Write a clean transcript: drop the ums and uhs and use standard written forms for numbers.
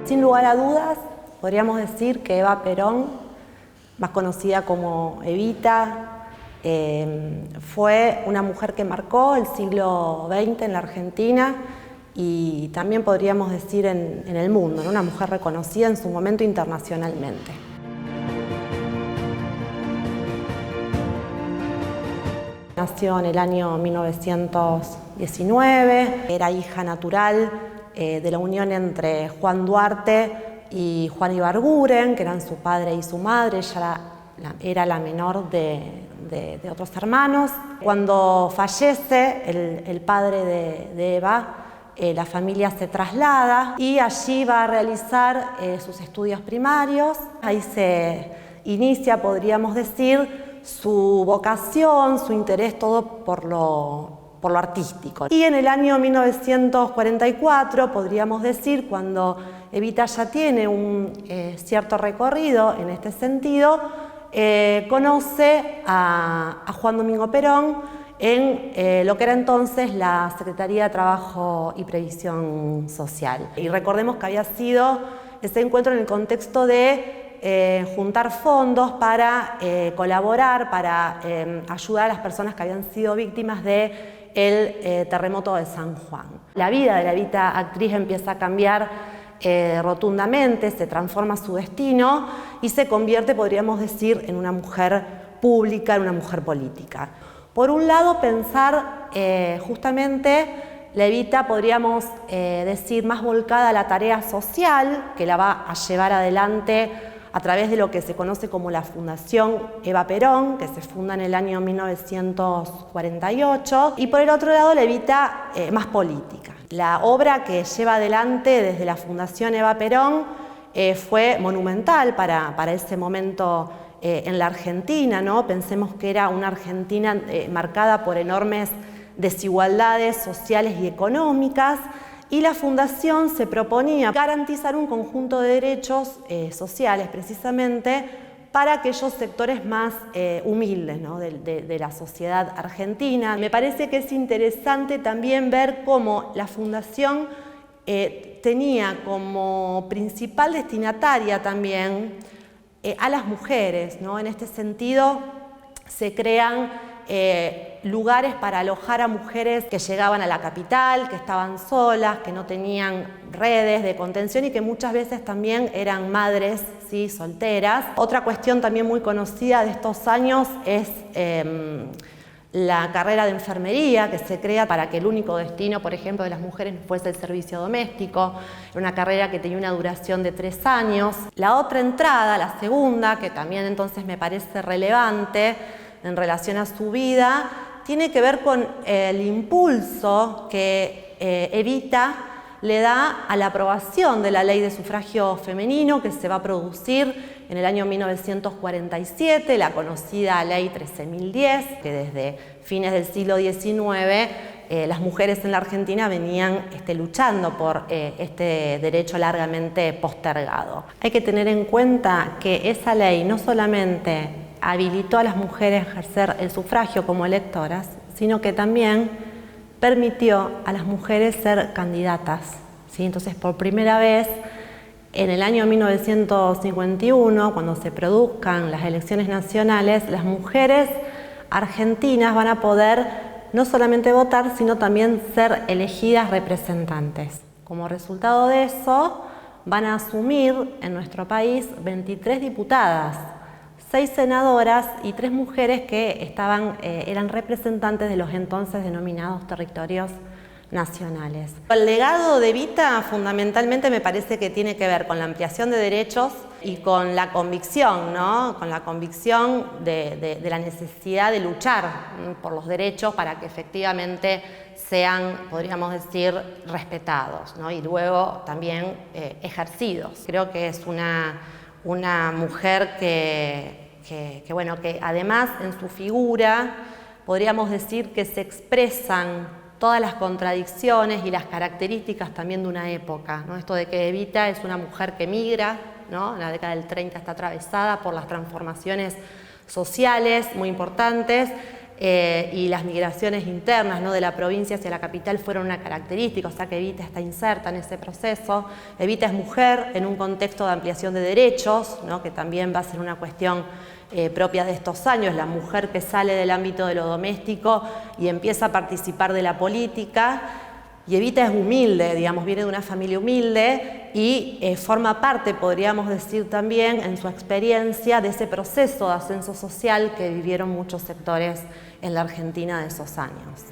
Sin lugar a dudas, podríamos decir que Eva Perón, más conocida como Evita, fue una mujer que marcó el siglo XX en la Argentina y también podríamos decir en el mundo, ¿no? Una mujer reconocida en su momento internacionalmente. Nació en el año 1919, era hija natural de la unión entre Juan Duarte y Juan Ibarguren, que eran su padre y su madre. Ella era la menor de otros hermanos. Cuando fallece el padre de Eva, la familia se traslada y allí va a realizar sus estudios primarios. Ahí se inicia, podríamos decir, su vocación, su interés todo por lo artístico. Y en el año 1944, podríamos decir, cuando Evita ya tiene un cierto recorrido en este sentido, conoce a Juan Domingo Perón en lo que era entonces la Secretaría de Trabajo y Previsión Social. Y recordemos que había sido ese encuentro en el contexto de juntar fondos para colaborar, para ayudar a las personas que habían sido víctimas del terremoto de San Juan. La vida de la Evita actriz empieza a cambiar rotundamente, se transforma su destino y se convierte, podríamos decir, en una mujer pública, en una mujer política. Por un lado, pensar justamente la Evita, podríamos decir, más volcada a la tarea social, que la va a llevar adelante a través de lo que se conoce como la Fundación Eva Perón, que se funda en el año 1948, y por el otro lado la Evita más política. La obra que lleva adelante desde la Fundación Eva Perón fue monumental para ese momento en la Argentina, ¿no? Pensemos que era una Argentina marcada por enormes desigualdades sociales y económicas, y la Fundación se proponía garantizar un conjunto de derechos sociales precisamente para aquellos sectores más humildes, ¿no? de la sociedad argentina. Me parece que es interesante también ver cómo la Fundación tenía como principal destinataria también a las mujeres, ¿no? En este sentido se crean lugares para alojar a mujeres que llegaban a la capital, que estaban solas, que no tenían redes de contención y que muchas veces también eran madres, ¿sí?, solteras. Otra cuestión también muy conocida de estos años es la carrera de enfermería, que se crea para que el único destino, por ejemplo, de las mujeres fuese el servicio doméstico. Era una carrera que tenía una duración de 3 años. La otra entrada, la segunda, que también entonces me parece relevante en relación a su vida, tiene que ver con el impulso que Evita le da a la aprobación de la ley de sufragio femenino que se va a producir en el año 1947, la conocida ley 13.010, que desde fines del siglo XIX las mujeres en la Argentina venían luchando por este derecho largamente postergado. Hay que tener en cuenta que esa ley no solamente habilitó a las mujeres a ejercer el sufragio como electoras, sino que también permitió a las mujeres ser candidatas, ¿sí? Entonces, por primera vez, en el año 1951, cuando se produzcan las elecciones nacionales, las mujeres argentinas van a poder no solamente votar, sino también ser elegidas representantes. Como resultado de eso, van a asumir en nuestro país 23 diputadas, 6 senadoras y 3 mujeres que eran representantes de los entonces denominados territorios nacionales. El legado de Evita fundamentalmente me parece que tiene que ver con la ampliación de derechos y con la convicción, ¿no? Con la convicción de la necesidad de luchar por los derechos para que efectivamente sean, podríamos decir, respetados, ¿no? Y luego también ejercidos. Creo que es una mujer que además en su figura podríamos decir que se expresan todas las contradicciones y las características también de una época, ¿no? Esto de que Evita es una mujer que migra, ¿no? La década del 30 está atravesada por las transformaciones sociales muy importantes, y las migraciones internas, ¿no?, de la provincia hacia la capital fueron una característica, o sea que Evita está inserta en ese proceso. Evita es mujer en un contexto de ampliación de derechos, ¿no?, que también va a ser una cuestión propia de estos años, la mujer que sale del ámbito de lo doméstico y empieza a participar de la política. Y Evita es humilde, digamos, viene de una familia humilde y forma parte, podríamos decir también, en su experiencia, de ese proceso de ascenso social que vivieron muchos sectores en la Argentina de esos años.